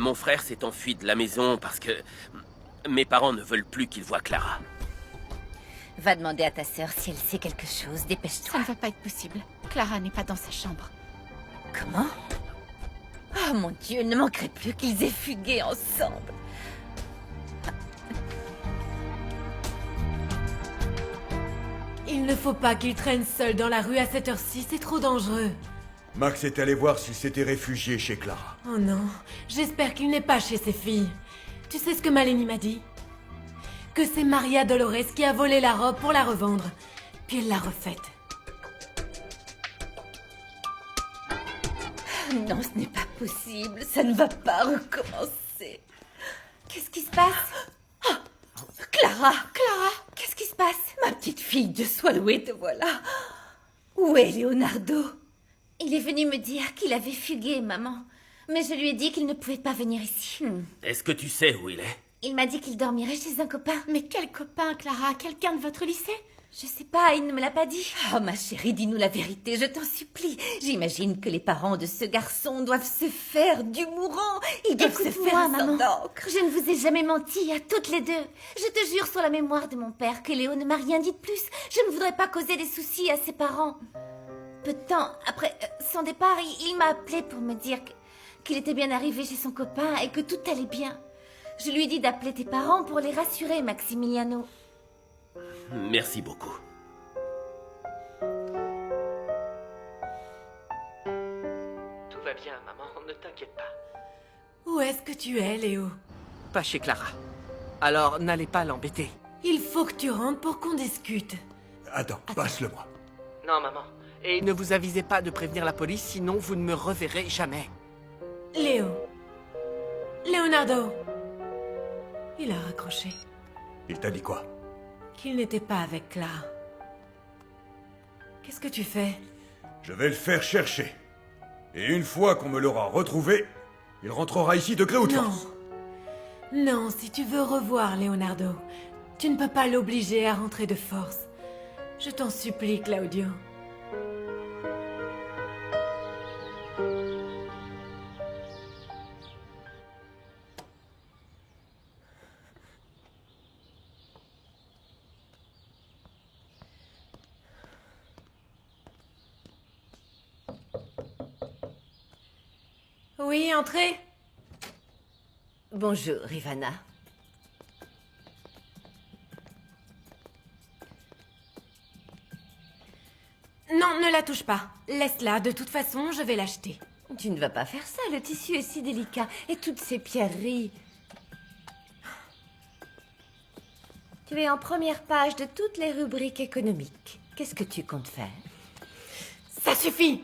Mon frère s'est enfui de la maison parce que... Mes parents ne veulent plus qu'il voie Clara. Va demander à ta sœur si elle sait quelque chose. Ça Dépêche-toi. ne va pas être possible. Clara n'est pas dans sa chambre. Comment? Oh mon Dieu, ne manquerait plus qu'ils aient fugué ensemble. Il ne faut pas qu'il traîne seul dans la rue à cette heure-ci, c'est trop dangereux. Max est allé voir s'il s'était réfugié chez Clara. Oh non, j'espère qu'il n'est pas chez ses filles. Tu sais ce que Maleni m'a dit? Que c'est Maria Dolores qui a volé la robe pour la revendre. Puis elle l'a refaite. Non, ce n'est pas possible. Ça ne va pas recommencer. Qu'est-ce qui se passe? Oh, Clara! Clara! Qu'est-ce qui se passe? Ma petite fille, Dieu soit loué, te voilà. Où est Leonardo? Il est venu me dire qu'il avait fugué, maman. Mais je lui ai dit qu'il ne pouvait pas venir ici. Est-ce que tu sais où il est? Il m'a dit qu'il dormirait chez un copain. Mais quel copain, Clara? Quelqu'un de votre lycée? Je sais pas, il ne me l'a pas dit. Oh, ma chérie, dis-nous la vérité, je t'en supplie. J'imagine que les parents de ce garçon doivent se faire du mourant. Ils doivent se faire un maman. d'encre. Je ne vous ai jamais menti, à toutes les deux. Je te jure sur la mémoire de mon père que Léo ne m'a rien dit de plus. Je ne voudrais pas causer des soucis à ses parents. Peu de temps après son départ, il m'a appelé pour me dire qu'il était bien arrivé chez son copain et que tout allait bien. Je lui ai dit d'appeler tes parents pour les rassurer, Maximiliano. Merci beaucoup. Tout va bien, maman, ne t'inquiète pas. Où est-ce que tu es, Léo? Pas chez Clara. Alors, n'allez pas l'embêter. Il faut que tu rentres pour qu'on discute. Attends, passe-le-moi. Non, maman. Et ne vous avisez pas de prévenir la police, sinon vous ne me reverrez jamais. Léo. Leonardo. Il a raccroché. Il t'a dit quoi? Qu'il n'était pas avec Clara. Qu'est-ce que tu fais? Je vais le faire chercher. Et une fois qu'on me l'aura retrouvé, il rentrera ici de gré ou de Non. force. Non, si tu veux revoir Leonardo, tu ne peux pas l'obliger à rentrer de force. Je t'en supplie, Claudio. Oui, entrez. Bonjour, Ivana. Non, ne la touche pas. Laisse-la, de toute façon, je vais l'acheter. Tu ne vas pas faire ça, le tissu est si délicat. Et toutes ces pierreries. Tu es en première page de toutes les rubriques économiques. Qu'est-ce que tu comptes faire? Ça suffit!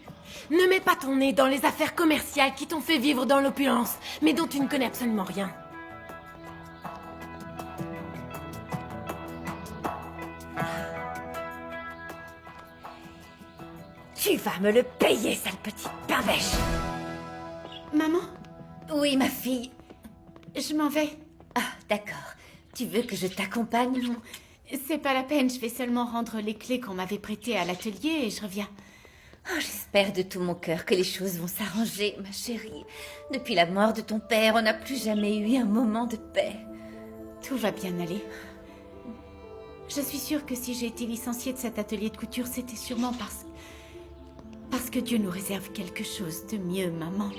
Ne mets pas ton nez dans les affaires commerciales qui t'ont fait vivre dans l'opulence, mais dont tu ne connais absolument rien. Tu vas me le payer, sale petite pervêche! Maman, Oui, ma fille. je m'en vais. Ah, d'accord. Tu veux que je t'accompagne? C'est pas la peine, je vais seulement rendre les clés qu'on m'avait prêtées à l'atelier et je reviens. Oh, j'espère de tout mon cœur que les choses vont s'arranger, ma chérie. Depuis la mort de ton père, on n'a plus jamais eu un moment de paix. Tout va bien aller. Je suis sûre que si j'ai été licenciée de cet atelier de couture, c'était sûrement parce que Dieu nous réserve quelque chose de mieux, maman.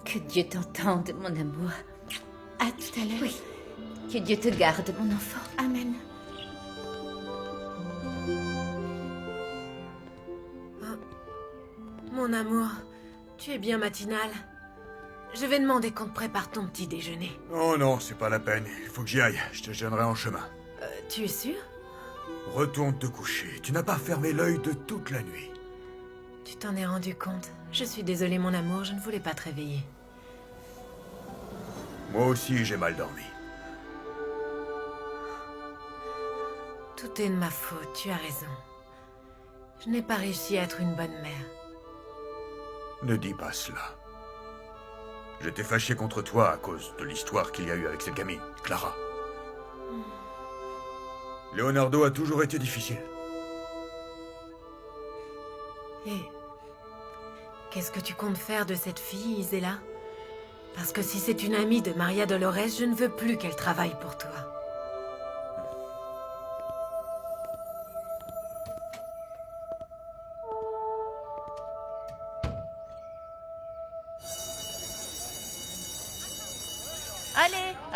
Que Dieu t'entende, mon amour. À tout à l'heure. Oui. Que Dieu te garde, mon enfant. Amen. Mon amour, tu es bien matinal. Je vais demander qu'on te prépare ton petit déjeuner. Oh non, c'est pas la peine. Il faut que j'y aille. Je te gênerai en chemin. Tu es sûr? Retourne te coucher. Tu n'as pas fermé l'œil de toute la nuit. Tu t'en es rendu compte. Je suis désolée, mon amour, je ne voulais pas te réveiller. Moi aussi, j'ai mal dormi. Tout est de ma faute, tu as raison. Je n'ai pas réussi à être une bonne mère. Ne dis pas cela. J'étais fâché contre toi à cause de l'histoire qu'il y a eu avec cette gamine, Clara. Leonardo a toujours été difficile. Et qu'est-ce que tu comptes faire de cette fille, Isela? Parce que si c'est une amie de Maria Dolores, je ne veux plus qu'elle travaille pour toi.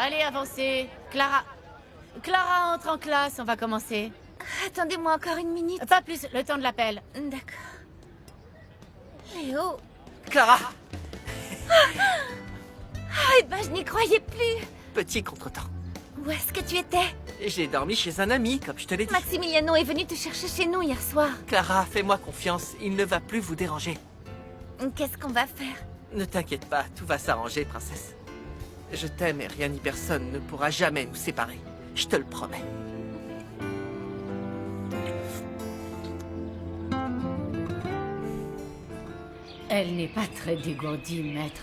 Allez, avancez. Clara entre en classe, on va commencer. Attendez-moi encore une minute. Pas plus, le temps de l'appel. D'accord. Léo. Clara! Ah, eh ben, je n'y croyais plus. Petit contretemps. Où est-ce que tu étais? J'ai dormi chez un ami, comme je te l'ai dit. Maximiliano est venu te chercher chez nous hier soir. Clara, fais-moi confiance, il ne va plus vous déranger. Qu'est-ce qu'on va faire? Ne t'inquiète pas, tout va s'arranger, princesse. Je t'aime et rien ni personne ne pourra jamais nous séparer. Je te le promets. Elle n'est pas très dégourdie, maître.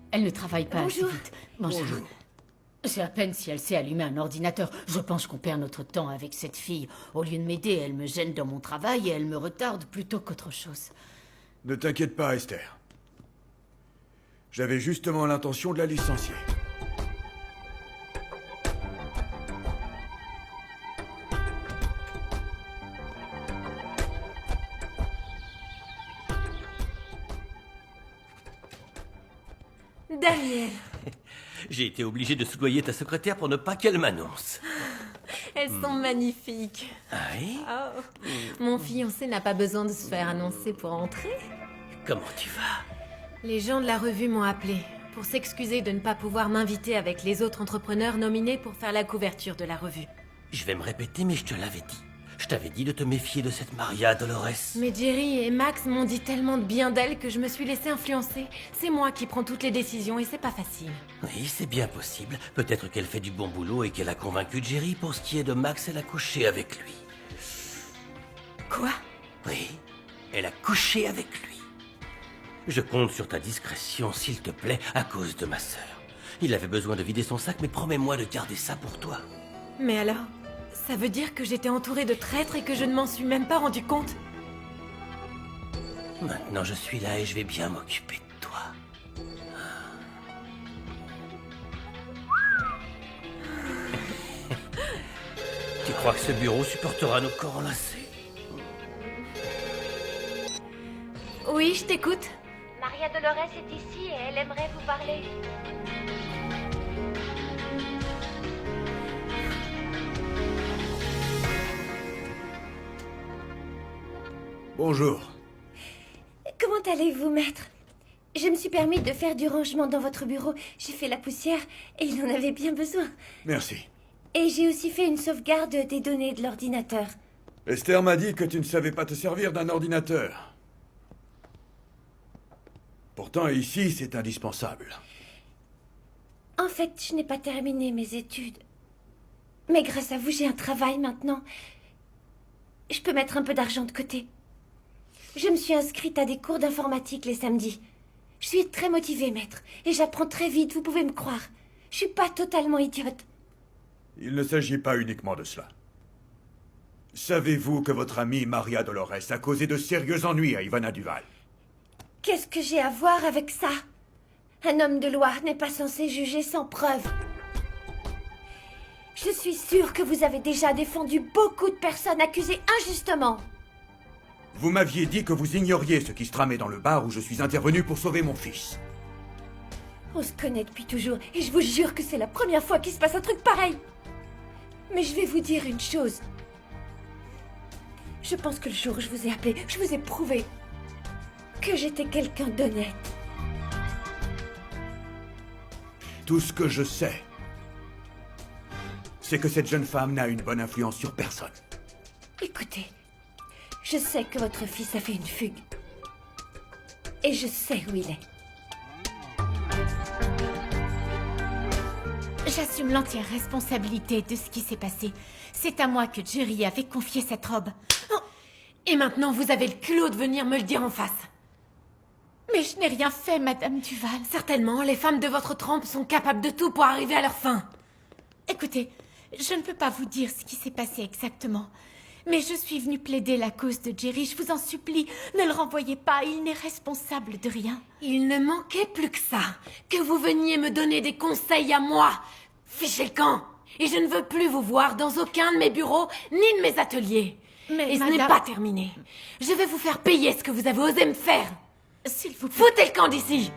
Elle ne travaille pas assez Bonjour. vite. Bonjour. C'est à peine si elle sait allumer un ordinateur. Je pense qu'on perd notre temps avec cette fille. Au lieu de m'aider, elle me gêne dans mon travail et elle me retarde plutôt qu'autre chose. Ne t'inquiète pas, Esther. J'avais justement l'intention de la licencier. Daniel, J'ai été obligé de soudoyer ta secrétaire pour ne pas qu'elle m'annonce. elles sont magnifiques. Ah oui? Oh. Mon fiancé n'a pas besoin de se faire annoncer pour entrer. Comment tu vas? Les gens de la revue m'ont appelé pour s'excuser de ne pas pouvoir m'inviter avec les autres entrepreneurs nominés pour faire la couverture de la revue. Je vais me répéter, mais je te l'avais dit. Je t'avais dit de te méfier de cette Maria Dolores. Mais Jerry et Max m'ont dit tellement de bien d'elle que je me suis laissée influencer. C'est moi qui prends toutes les décisions et c'est pas facile. Oui, c'est bien possible. Peut-être qu'elle fait du bon boulot et qu'elle a convaincu Jerry. Pour ce qui est de Max, elle a couché avec lui. Quoi? Oui, elle a couché avec lui. Je compte sur ta discrétion, s'il te plaît, à cause de ma sœur. Il avait besoin de vider son sac, mais promets-moi de garder ça pour toi. Mais alors, ça veut dire que j'étais entourée de traîtres et que je ne m'en suis même pas rendu compte? Maintenant, je suis là et je vais bien m'occuper de toi. Tu crois que ce bureau supportera nos corps enlacés? Oui, je t'écoute. Maria Dolores est ici et elle aimerait vous parler. Bonjour. Comment allez-vous, maître? Je me suis permis de faire du rangement dans votre bureau. J'ai fait la poussière et il en avait bien besoin. Merci. Et j'ai aussi fait une sauvegarde des données de l'ordinateur. Esther m'a dit que tu ne savais pas te servir d'un ordinateur. Pourtant, ici, c'est indispensable. En fait, je n'ai pas terminé mes études. Mais grâce à vous, j'ai un travail maintenant. Je peux mettre un peu d'argent de côté. Je me suis inscrite à des cours d'informatique les samedis. Je suis très motivée, maître, et j'apprends très vite, vous pouvez me croire. Je suis pas totalement idiote. Il ne s'agit pas uniquement de cela. Savez-vous que votre amie Maria Dolores a causé de sérieux ennuis à Ivana Duval? Qu'est-ce que j'ai à voir avec ça? Un homme de loi n'est pas censé juger sans preuve. Je suis sûre que vous avez déjà défendu beaucoup de personnes accusées injustement. Vous m'aviez dit que vous ignoriez ce qui se tramait dans le bar où je suis intervenu pour sauver mon fils. On se connaît depuis toujours, et je vous jure que c'est la première fois qu'il se passe un truc pareil. Mais je vais vous dire une chose. Je pense que le jour où je vous ai appelé, je vous ai prouvé que j'étais quelqu'un d'honnête. Tout ce que je sais, c'est que cette jeune femme n'a une bonne influence sur personne. Écoutez, je sais que votre fils a fait une fugue. Et je sais où il est. J'assume l'entière responsabilité de ce qui s'est passé. C'est à moi que Jerry avait confié cette robe. Oh. Et maintenant, vous avez le culot de venir me le dire en face. Mais je n'ai rien fait, Madame Duval. Certainement, les femmes de votre trempe sont capables de tout pour arriver à leur fin. Écoutez, je ne peux pas vous dire ce qui s'est passé exactement. Mais je suis venue plaider la cause de Jerry, je vous en supplie. Ne le renvoyez pas, il n'est responsable de rien. Il ne manquait plus que ça. Que vous veniez me donner des conseils à moi. Fichez le camp. Et je ne veux plus vous voir dans aucun de mes bureaux, ni de mes ateliers. Mais Et ce n'est madame- pas terminé. Je vais vous faire payer ce que vous avez osé me faire. S'il vous plaît. Foutez le camp d'ici.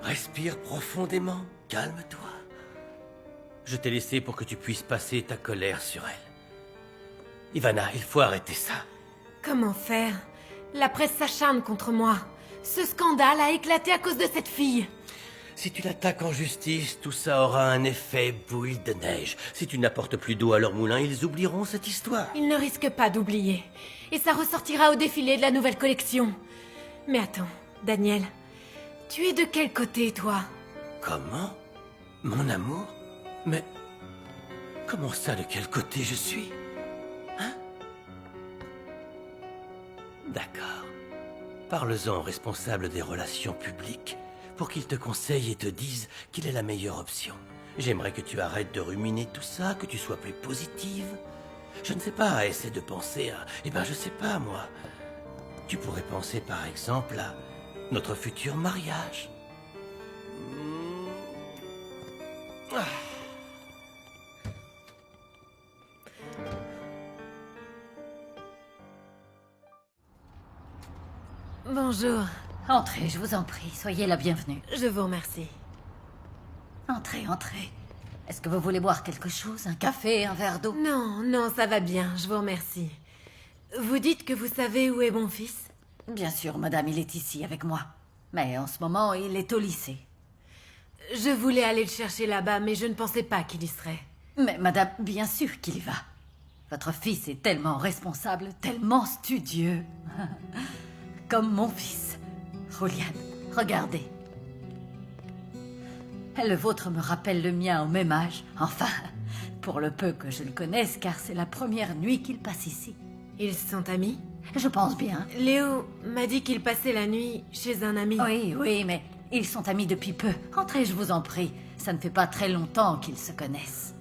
Respire profondément, calme-toi. Je t'ai laissé pour que tu puisses passer ta colère sur elle. Ivana, il faut arrêter ça. Comment faire? La presse s'acharne contre moi. Ce scandale a éclaté à cause de cette fille. Si tu l'attaques en justice, tout ça aura un effet boule de neige. Si tu n'apportes plus d'eau à leur moulin, ils oublieront cette histoire. Ils ne risquent pas d'oublier. Et ça ressortira au défilé de la nouvelle collection. Mais attends, Daniel, tu es de quel côté, toi? Comment? Mon amour? Mais... comment ça, de quel côté je suis? Hein? D'accord. Parle-en au responsable des relations publiques pour qu'il te conseille et te dise qu'il est la meilleure option. J'aimerais que tu arrêtes de ruminer tout ça, que tu sois plus positive. Je ne sais pas, essaie de penser à... eh ben, je sais pas, moi. Tu pourrais penser, par exemple, à notre futur mariage. Ah. Bonjour, Entrez, je vous en prie, soyez la bienvenue. je vous remercie. Entrez, entrez. Est-ce que vous voulez boire quelque chose? Un café, un verre d'eau? Non, non, ça va bien, je vous remercie. Vous dites que vous savez où est mon fils? Bien sûr, madame, il est ici avec moi. Mais en ce moment, il est au lycée. Je voulais aller le chercher là-bas, mais je ne pensais pas qu'il y serait. Mais madame, bien sûr qu'il y va. Votre fils est tellement responsable, tellement studieux. Comme mon fils. Julian, regardez. Le vôtre me rappelle le mien au même âge. Enfin, pour le peu que je le connaisse, car c'est la première nuit qu'il passe ici. Ils sont amis? Je pense bien. Léo m'a dit qu'il passait la nuit chez un ami. Oui, oui, mais ils sont amis depuis peu. Entrez, je vous en prie. Ça ne fait pas très longtemps qu'ils se connaissent.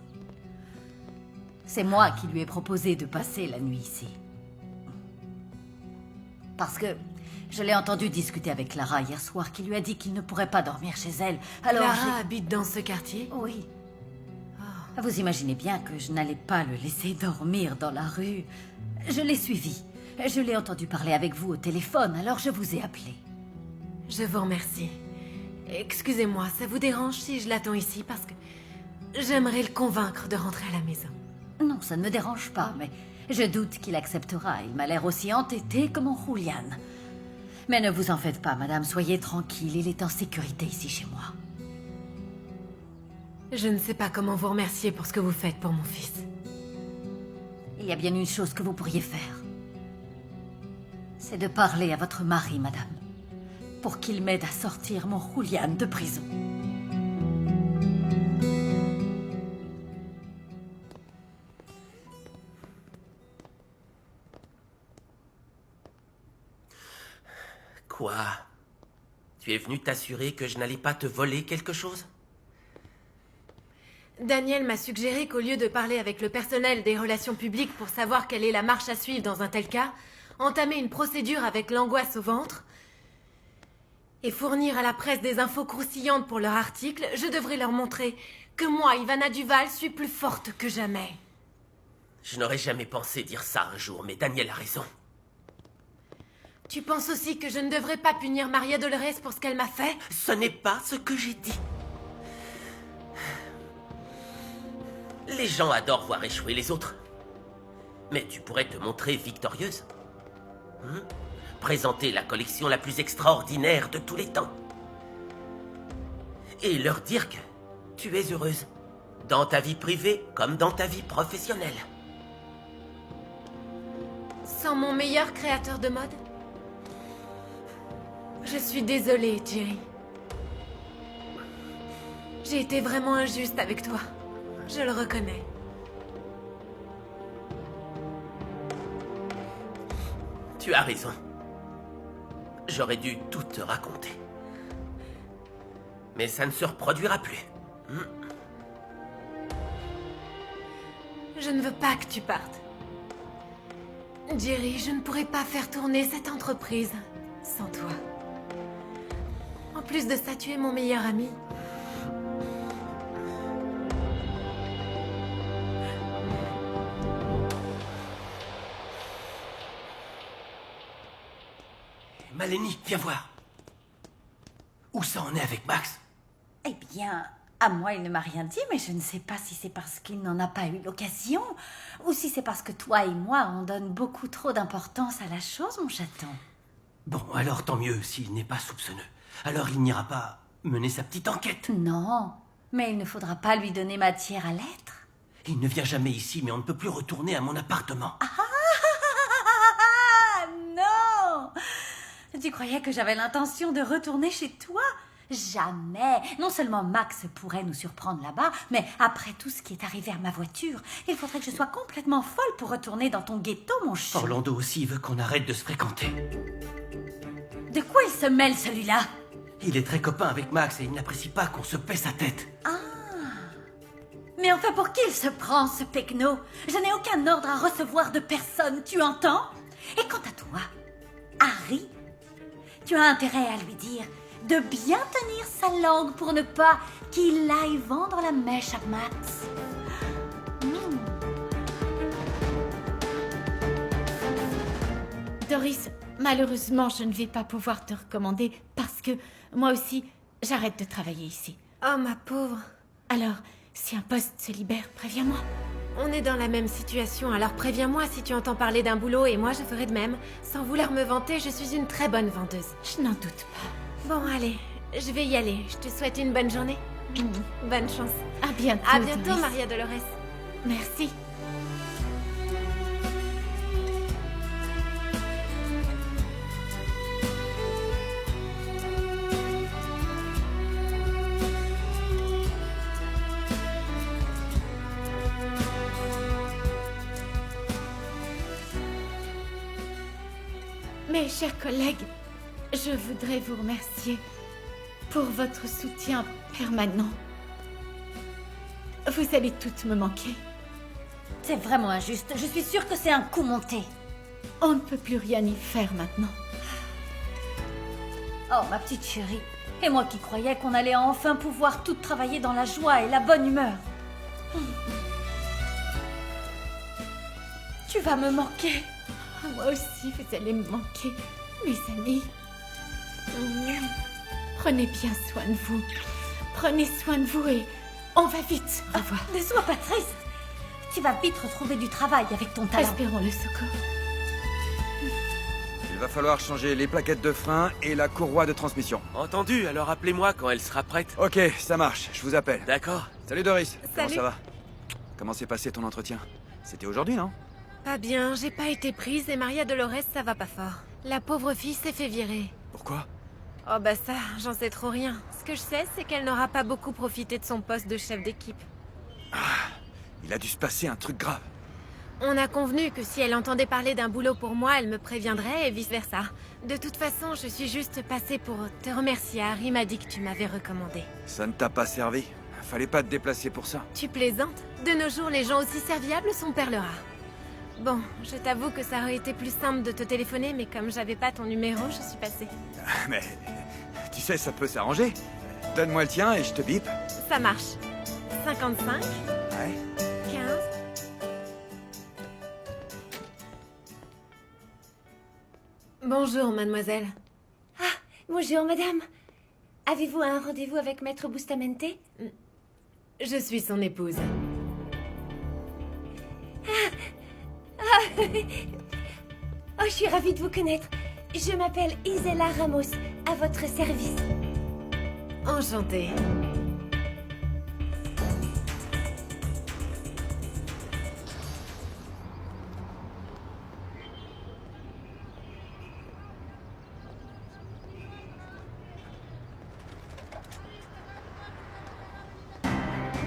C'est moi qui lui ai proposé de passer la nuit ici. Parce que je l'ai entendu discuter avec Clara hier soir, qui lui a dit qu'il ne pourrait pas dormir chez elle. Alors Clara habite dans ce quartier? Oui. Vous imaginez bien que je n'allais pas le laisser dormir dans la rue. Je l'ai suivi. Je l'ai entendu parler avec vous au téléphone, alors je vous ai appelé. Je vous remercie. Excusez-moi, ça vous dérange si je l'attends ici parce que j'aimerais le convaincre de rentrer à la maison. Non, ça ne me dérange pas, mais je doute qu'il acceptera. Il m'a l'air aussi entêté que mon Julian. Mais ne vous en faites pas, madame, soyez tranquille, il est en sécurité ici chez moi. Je ne sais pas comment vous remercier pour ce que vous faites pour mon fils. Il y a bien une chose que vous pourriez faire. C'est de parler à votre mari, madame, pour qu'il m'aide à sortir mon Julian de prison. Quoi? Tu es venu t'assurer que je n'allais pas te voler quelque chose? Daniel m'a suggéré qu'au lieu de parler avec le personnel des relations publiques pour savoir quelle est la marche à suivre dans un tel cas, entamer une procédure avec l'angoisse au ventre et fournir à la presse des infos croustillantes pour leur article, je devrais leur montrer que moi, Ivana Duval, suis plus forte que jamais. Je n'aurais jamais pensé dire ça un jour, mais Daniel a raison. Tu penses aussi que je ne devrais pas punir Maria Dolores pour ce qu'elle m'a fait? Ce n'est pas ce que j'ai dit. Les gens adorent voir échouer les autres. Mais tu pourrais te montrer victorieuse. Présenter la collection la plus extraordinaire de tous les temps. Et leur dire que tu es heureuse. Dans ta vie privée comme dans ta vie professionnelle. Sans mon meilleur créateur de mode? Je suis désolée, Jerry. J'ai été vraiment injuste avec toi. Je le reconnais. Tu as raison. J'aurais dû tout te raconter. Mais ça ne se reproduira plus. Je ne veux pas que tu partes. Jerry, je ne pourrais pas faire tourner cette entreprise sans toi. En plus de ça, tu es mon meilleur ami. Malenie, viens voir. Où ça en est avec Max? Eh bien, à moi, il ne m'a rien dit, mais je ne sais pas si c'est parce qu'il n'en a pas eu l'occasion, ou si c'est parce que toi et moi, on donne beaucoup trop d'importance à la chose, mon chaton. Bon, alors tant mieux s'il n'est pas soupçonneux. Alors il n'ira pas mener sa petite enquête. Non, mais il ne faudra pas lui donner matière à l'être. Il ne vient jamais ici, mais on ne peut plus retourner à mon appartement. Ah non! Tu croyais que j'avais l'intention de retourner chez toi? Jamais. Non seulement Max pourrait nous surprendre là-bas, mais après tout ce qui est arrivé à ma voiture, il faudrait que je sois complètement folle pour retourner dans ton ghetto, mon chou. Orlando aussi veut qu'on arrête de se fréquenter. De quoi il se mêle, celui-là? Il est très copain avec Max et il n'apprécie pas qu'on se paie sa tête. Mais enfin, pour qui il se prend, ce pecno? Je n'ai aucun ordre à recevoir de personne, tu entends? Et quant à toi, Harry, tu as intérêt à lui dire de bien tenir sa langue pour ne pas qu'il aille vendre la mèche à Max. Doris, malheureusement, je ne vais pas pouvoir te recommander parce que moi aussi, j'arrête de travailler ici. Oh, ma pauvre. Alors, si un poste se libère, préviens-moi. On est dans la même situation, alors préviens-moi si tu entends parler d'un boulot et moi je ferai de même. Sans vouloir me vanter, je suis une très bonne vendeuse. Je n'en doute pas. Bon, allez, je vais y aller. Je te souhaite une bonne journée. Bonne chance. À bientôt. À bientôt, Doris. Maria Dolores. Merci. Mes chers collègues, je voudrais vous remercier pour votre soutien permanent. Vous allez toutes me manquer. C'est vraiment injuste. Je suis sûre que c'est un coup monté. On ne peut plus rien y faire maintenant. Oh, ma petite chérie. Et moi qui croyais qu'on allait enfin pouvoir toutes travailler dans la joie et la bonne humeur. Tu vas me manquer. Moi aussi, vous allez me manquer, mes amis. Prenez bien soin de vous. Prenez soin de vous et on va vite. Au revoir. Ne sois pas triste. Tu vas vite retrouver du travail avec ton talent. Espérons le secours. Il va falloir changer les plaquettes de frein et la courroie de transmission. Entendu, alors appelez-moi quand elle sera prête. Ok, ça marche, je vous appelle. D'accord. Salut Doris. Salut. Comment ça va? Comment s'est passé ton entretien? C'était aujourd'hui, non? Pas bien, j'ai pas été prise et Maria Dolores, ça va pas fort. La pauvre fille s'est fait virer. Pourquoi? Oh bah ça, j'en sais trop rien. Ce que je sais, c'est qu'elle n'aura pas beaucoup profité de son poste de chef d'équipe. Il a dû se passer un truc grave. On a convenu que si elle entendait parler d'un boulot pour moi, elle me préviendrait et vice-versa. De toute façon, je suis juste passée pour te remercier. Harry m'a dit que tu m'avais recommandé. Ça ne t'a pas servi? Fallait pas te déplacer pour ça. Tu plaisantes? De nos jours, les gens aussi serviables sont perles rares. Bon, je t'avoue que ça aurait été plus simple de te téléphoner, mais comme j'avais pas ton numéro, je suis passée. Mais tu sais, ça peut s'arranger. Donne-moi le tien et je te bip. Ça marche. 55, Ouais. 15... Bonjour, mademoiselle. Bonjour, madame. Avez-vous un rendez-vous avec Maître Bustamante? Je suis son épouse. Oh, je suis ravie de vous connaître. Je m'appelle Isela Ramos, à votre service. Enchantée.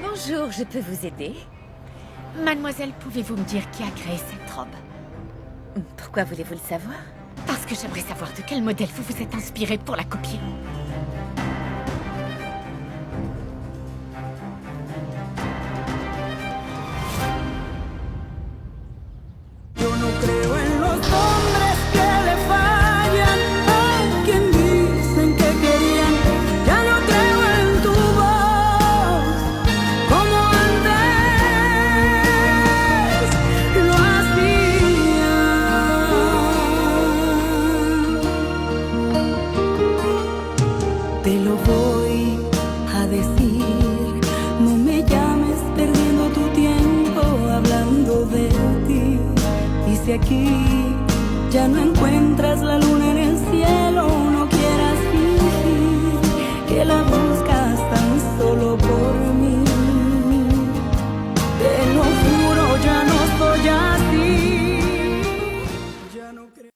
Bonjour, je peux vous aider? Mademoiselle, pouvez-vous me dire qui a créé cette robe? Pourquoi voulez-vous le savoir? Parce Qu'est-ce que j'aimerais savoir de quel modèle vous vous êtes inspiré pour la copier? Te lo voy a decir, no me llames perdiendo tu tiempo hablando de ti. Y si aquí ya no encuentras la luna